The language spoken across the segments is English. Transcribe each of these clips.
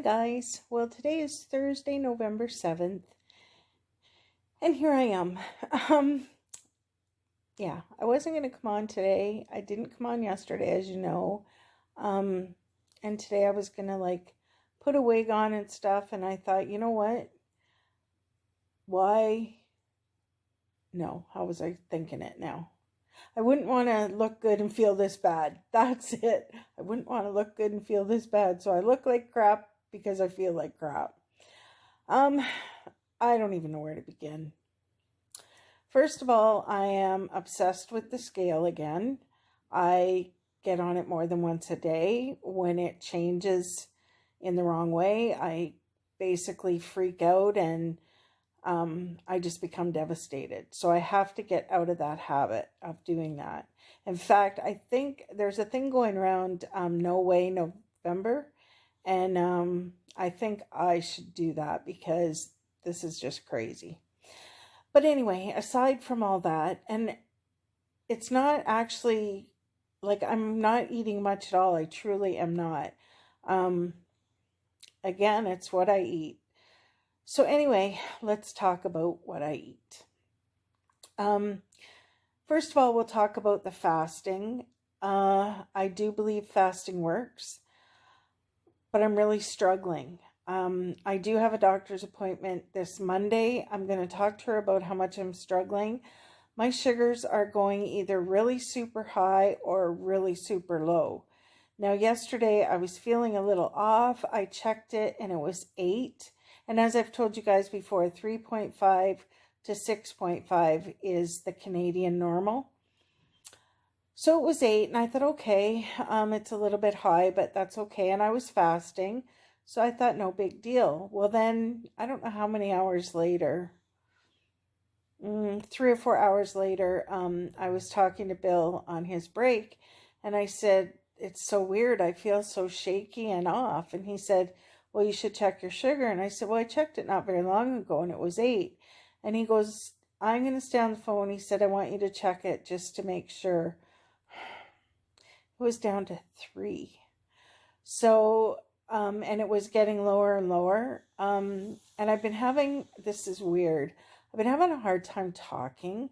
Guys. Well, today is Thursday, November 7th, and here I am. Yeah, I wasn't going to come on today. I didn't come on yesterday, as you know. And today I was going to put a wig on and stuff, and I thought, you know what? Why? No, how was I thinking it now? I wouldn't want to look good and feel this bad. That's it. I wouldn't want to look good and feel this bad. So I look like crap because I feel like crap. I don't even know where to begin. First of all, I am obsessed with the scale again. I get on it more than once a day. When it changes in the wrong way, I basically freak out and I just become devastated. So I have to get out of that habit of doing that. In fact, I think there's a thing going around No Way November. And I think I should do that because this is just crazy. But anyway, aside from all that, and it's not actually, I'm not eating much at all. I truly am not. Again, it's what I eat. So anyway, let's talk about what I eat. First of all, we'll talk about the fasting. I do believe fasting works, but I'm really struggling. I do have a doctor's appointment this Monday. I'm going to talk to her about how much I'm struggling. My sugars are going either really super high or really super low. Now, yesterday I was feeling a little off. I checked it and it was 8. And as I've told you guys before, 3.5 to 6.5 is the Canadian normal. So it was 8, and I thought, okay, it's a little bit high, but that's okay. And I was fasting, so I thought, no big deal. Well, then, I don't know how many hours later, 3 or 4 hours later, I was talking to Bill on his break, and I said, it's so weird. I feel so shaky and off. And he said, well, you should check your sugar. And I said, well, I checked it not very long ago, and it was 8. And he goes, I'm going to stay on the phone. He said, I want you to check it just to make sure. It was down to 3. So, and it was getting lower and lower. And I've been having, this is weird, I've been having a hard time talking.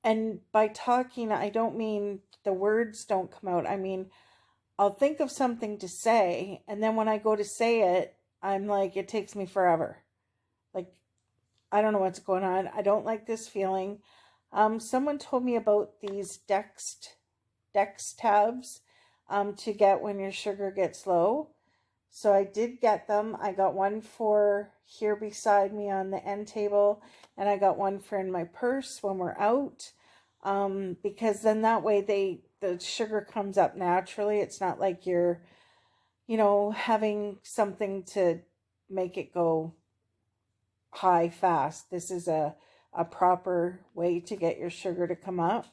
And by talking, I don't mean the words don't come out. I mean, I'll think of something to say, and then when I go to say it, I'm like, it takes me forever. I don't know what's going on. I don't like this feeling. Someone told me about these Dex tabs to get when your sugar gets low. So I did get them. I got one for here beside me on the end table, and I got one for in my purse when we're out, because then that way the sugar comes up naturally. It's not like you're, having something to make it go high fast. This is a proper way to get your sugar to come up.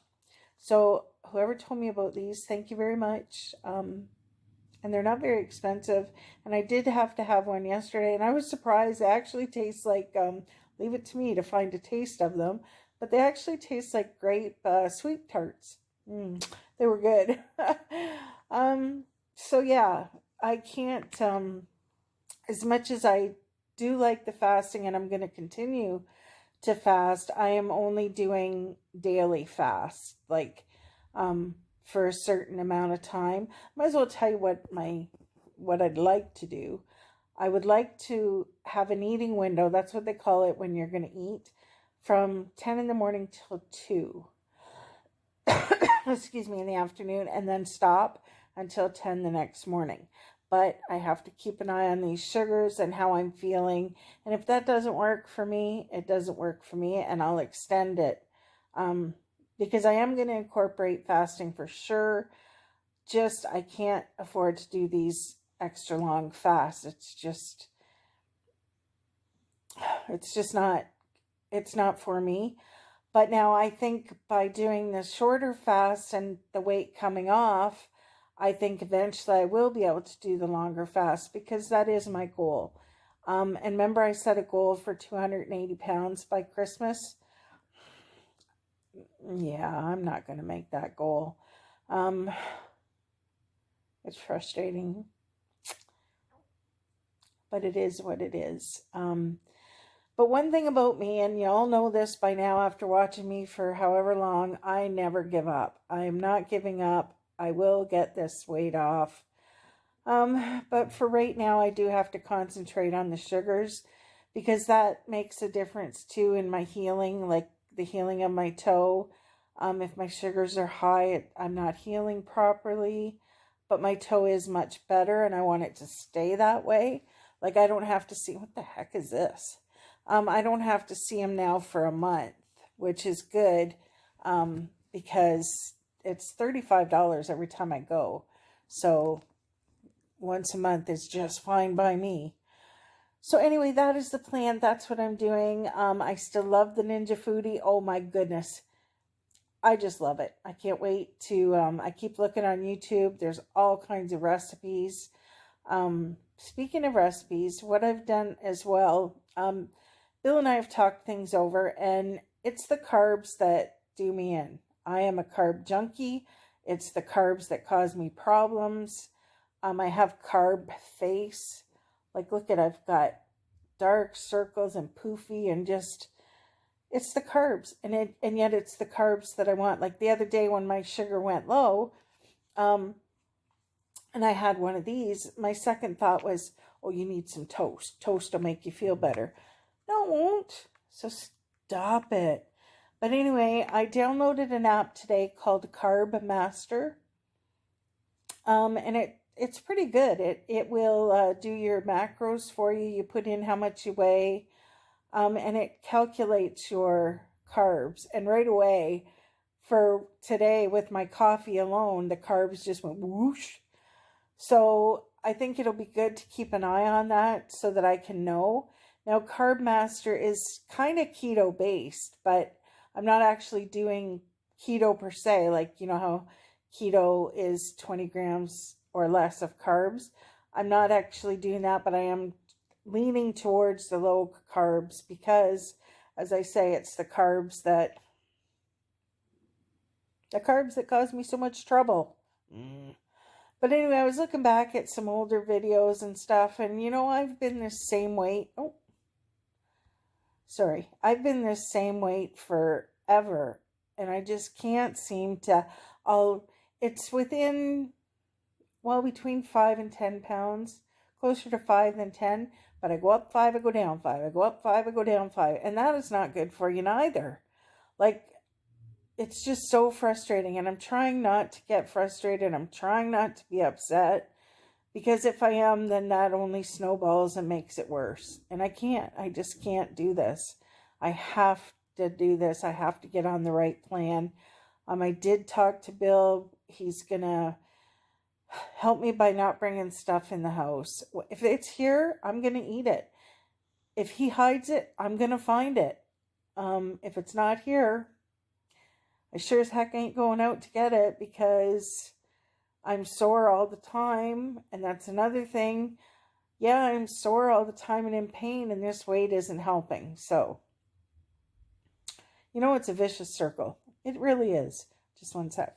So whoever told me about these, thank you very much. And they're not very expensive. And I did have to have one yesterday, and I was surprised. They actually taste like, leave it to me to find a taste of them, but they actually taste like grape sweet tarts. They were good. So yeah, I can't, as much as I do like the fasting, and I'm going to continue to fast, I am only doing daily fast, for a certain amount of time. Might as well tell you what I'd like to do. I would like to have an eating window. That's what they call it when you're going to eat, from 10 in the morning till 2. Excuse me, in the afternoon, and then stop until 10 the next morning. But I have to keep an eye on these sugars and how I'm feeling. And if that doesn't work for me, it doesn't work for me, and I'll extend it. Because I am going to incorporate fasting for sure. Just, I can't afford to do these extra long fasts. It's just not for me. But now I think by doing the shorter fast and the weight coming off, I think eventually I will be able to do the longer fast, because that is my goal. And remember, I set a goal for 280 pounds by Christmas. Yeah, I'm not going to make that goal. It's frustrating. but it is what it is. But one thing about me, and you all know this by now after watching me for however long, I never give up. I am not giving up. I will get this weight off. But for right now, I do have to concentrate on the sugars because that makes a difference too in my healing, like the healing of my toe. If my sugars are high, I'm not healing properly, but my toe is much better and I want it to stay that way. Like I don't have to see, what the heck is this? I don't have to see him now for a month, which is good because it's $35 every time I go. So once a month is just fine by me. So anyway, that is the plan. That's what I'm doing. I still love the Ninja Foodi. Oh my goodness. I just love it. I can't wait to, I keep looking on YouTube. There's all kinds of recipes. Speaking of recipes, what I've done as well, Bill and I have talked things over, and it's the carbs that do me in. I am a carb junkie. It's the carbs that cause me problems. I have carb face. Like, look at, I've got dark circles and poofy and just, it's the carbs. And yet it's the carbs that I want. Like the other day when my sugar went low, and I had one of these, my second thought was, oh, you need some toast. Toast will make you feel better. No, it won't. So stop it. But anyway, I downloaded an app today called Carb Master. And it's pretty good. It will do your macros for you. You put in how much you weigh, and it calculates your carbs. And right away, for today with my coffee alone, the carbs just went whoosh. So I think it'll be good to keep an eye on that so that I can know. Now, Carb Master is kind of keto based, but I'm not actually doing keto per se. Like, you know how keto is 20 grams or less of carbs. I'm not actually doing that, but I am leaning towards the low carbs because, as I say, it's the carbs that cause me so much trouble. But anyway, I was looking back at some older videos and stuff, and you know, I've been this same weight. I've been this same weight forever, and I just can't seem to. It's within, well, between 5 and 10 pounds, closer to 5 than 10. But I go up 5, I go down 5. I go up 5, I go down 5, and that is not good for you neither. Like, it's just so frustrating, and I'm trying not to get frustrated. I'm trying not to be upset, because if I am, then that only snowballs and makes it worse. And I just can't do this. I have to do this. I have to get on the right plan. I did talk to Bill. He's going to help me by not bringing stuff in the house. If it's here, I'm going to eat it. If he hides it, I'm going to find it. If it's not here, I sure as heck ain't going out to get it because I'm sore all the time. And that's another thing. Yeah, I'm sore all the time and in pain, and this weight isn't helping. So, you know, it's a vicious circle. It really is. Just one sec.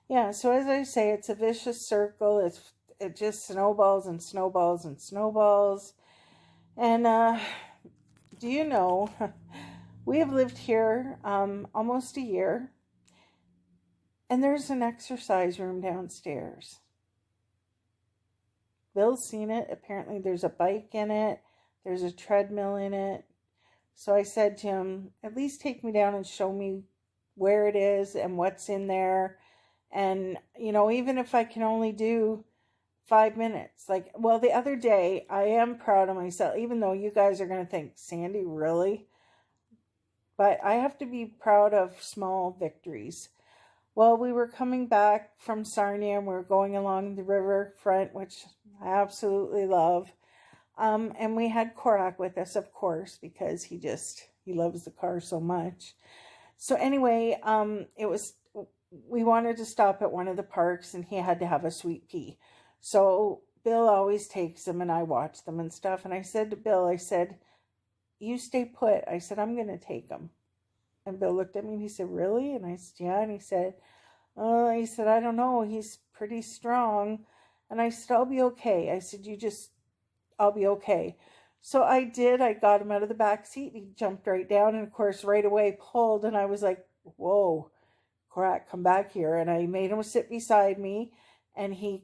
Yeah, so as I say, it's a vicious circle. It just snowballs and snowballs and snowballs. And do you know, we have lived here almost a year, and there's an exercise room downstairs. Bill's seen it. Apparently there's a bike in it. There's a treadmill in it. So I said to him, at least take me down and show me where it is and what's in there. And, you know, even if I can only do 5 minutes. Like, well, the other day, I am proud of myself, even though you guys are going to think, Sandy, really? But I have to be proud of small victories. Well, we were coming back from Sarnia, and we were going along the riverfront, which I absolutely love. And we had Korak with us, of course, because he loves the car so much. So anyway, we wanted to stop at one of the parks, and he had to have a sweet pea. So Bill always takes them, and I watch them and stuff. And I said to Bill, I said, you stay put. I said, I'm going to take them. And Bill looked at me and he said, really? And I said, yeah. And he said, I don't know. He's pretty strong. And I said, I'll be okay. I said, I'll be okay. So I did. I got him out of the back seat. He jumped right down and, of course, right away pulled. And I was like, whoa, Korak, come back here. And I made him sit beside me, and he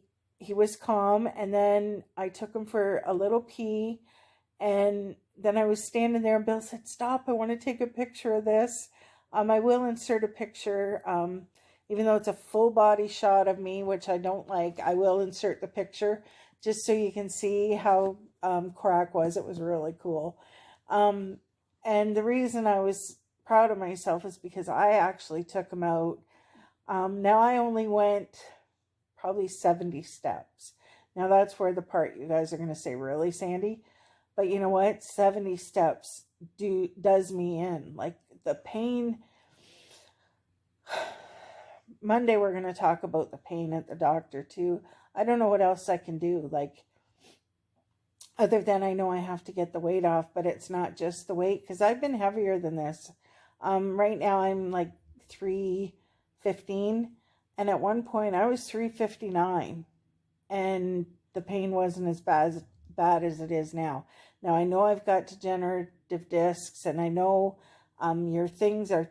was calm. And then I took him for a little pee. And then I was standing there, and Bill said, stop, I want to take a picture of this. I will insert a picture, even though it's a full body shot of me, which I don't like. I will insert the picture just so you can see how Korak was. It was really cool. And the reason I was proud of myself is because I actually took him out. Now I only went probably 70 steps. Now that's where the part you guys are going to say, really, Sandy? But you know what? 70 steps does me in. Like the pain. Monday we're going to talk about the pain at the doctor too. I don't know what else I can do. Like, other than I know I have to get the weight off, but it's not just the weight, because I've been heavier than this. Right now I'm like 315, and at one point I was 359, and the pain wasn't as bad as it is now. Now I know I've got degenerative discs, and I know your things are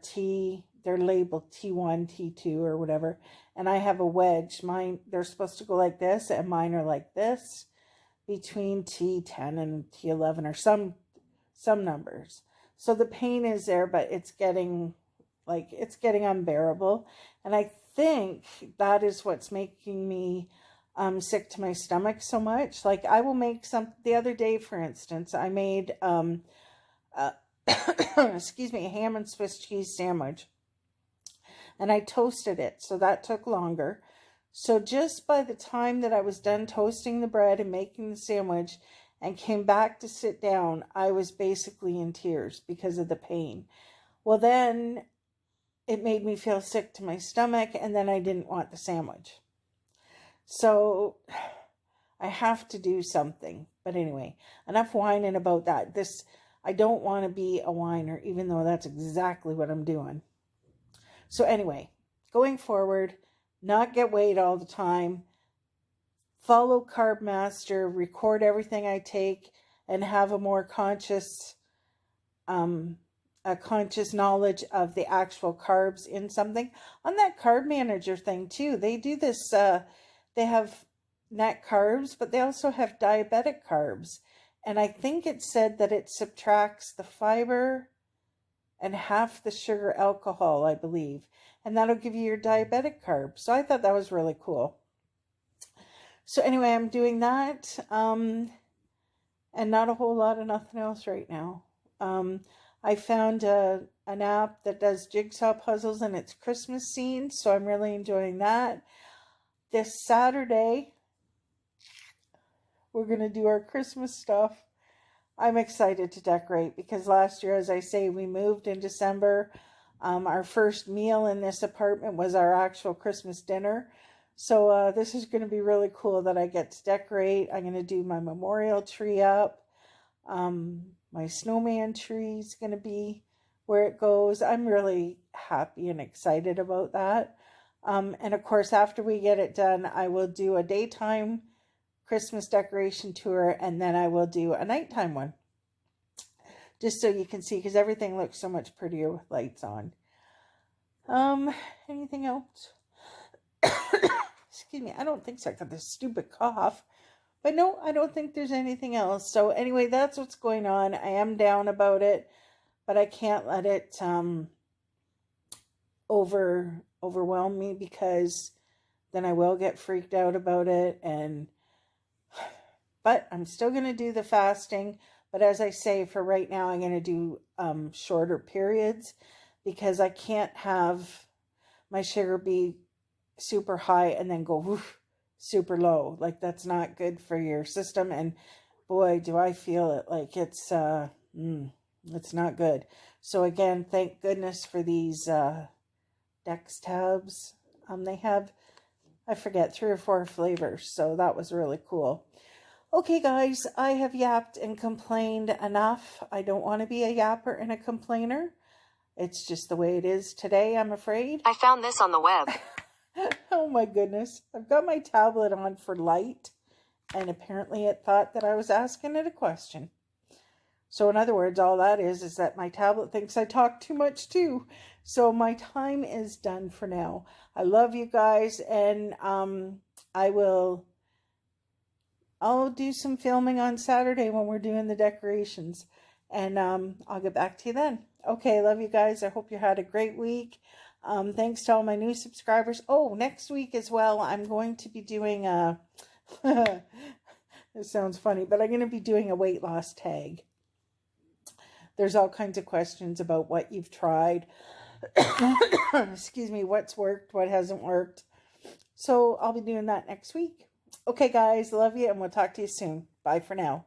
they're labeled T1, T2 or whatever, and I have a wedge. Mine, they're supposed to go like this, and mine are like this, between T10 and T11 or some numbers. So the pain is there, but it's getting unbearable. And I think that is what's making me sick to my stomach so much. Like, I will make the other day, for instance, I made, excuse me, a ham and Swiss cheese sandwich, and I toasted it. So that took longer. So just by the time that I was done toasting the bread and making the sandwich and came back to sit down, I was basically in tears because of the pain. Well, then it made me feel sick to my stomach, and then I didn't want the sandwich. So I have to do something. But anyway, enough whining about that. I don't want to be a whiner, even though that's exactly what I'm doing. So anyway, going forward, not get weighed all the time, follow Carb Master, record everything I take, and have a more conscious knowledge of the actual carbs in something. On that Carb Manager thing too, they do this, they have net carbs, but they also have diabetic carbs. And I think it said that it subtracts the fiber and half the sugar alcohol, I believe. And that'll give you your diabetic carbs. So I thought that was really cool. So anyway, I'm doing that. And not a whole lot of nothing else right now. I found an app that does jigsaw puzzles, and it's Christmas scenes. So I'm really enjoying that. This Saturday, we're going to do our Christmas stuff. I'm excited to decorate because last year, as I say, we moved in December. Our first meal in this apartment was our actual Christmas dinner. So this is going to be really cool that I get to decorate. I'm going to do my memorial tree up. My snowman tree is going to be where it goes. I'm really happy and excited about that. And of course, after we get it done, I will do a daytime Christmas decoration tour, and then I will do a nighttime one. Just so you can see, because everything looks so much prettier with lights on. Anything else? Excuse me, I don't think so. I got this stupid cough. But no, I don't think there's anything else. So anyway, that's what's going on. I am down about it, but I can't let it overwhelm me, because then I will get freaked out about it. But I'm still going to do the fasting. But as I say, for right now, I'm going to do shorter periods, because I can't have my sugar be super high and then go woof, super low. Like, that's not good for your system. And boy, do I feel it. Like, it's not good. So again, thank goodness for these Dex tabs. They have, I forget, 3 or 4 flavors. So that was really cool. Okay, guys, I have yapped and complained enough. I don't want to be a yapper and a complainer. It's just the way it is today, I'm afraid. I found this on the web. Oh my goodness. I've got my tablet on for light, and apparently it thought that I was asking it a question. So in other words, all that is that my tablet thinks I talk too much too. So my time is done for now. I love you guys, and I'll do some filming on Saturday when we're doing the decorations, and I'll get back to you then. Okay, love you guys. I hope you had a great week. Thanks to all my new subscribers. Oh, next week as well, I'm going to be doing a, it sounds funny, but I'm going to be doing a weight loss tag. There's all kinds of questions about what you've tried. Excuse me, what's worked, what hasn't worked. So I'll be doing that next week. Okay, guys, love you, and we'll talk to you soon. Bye for now.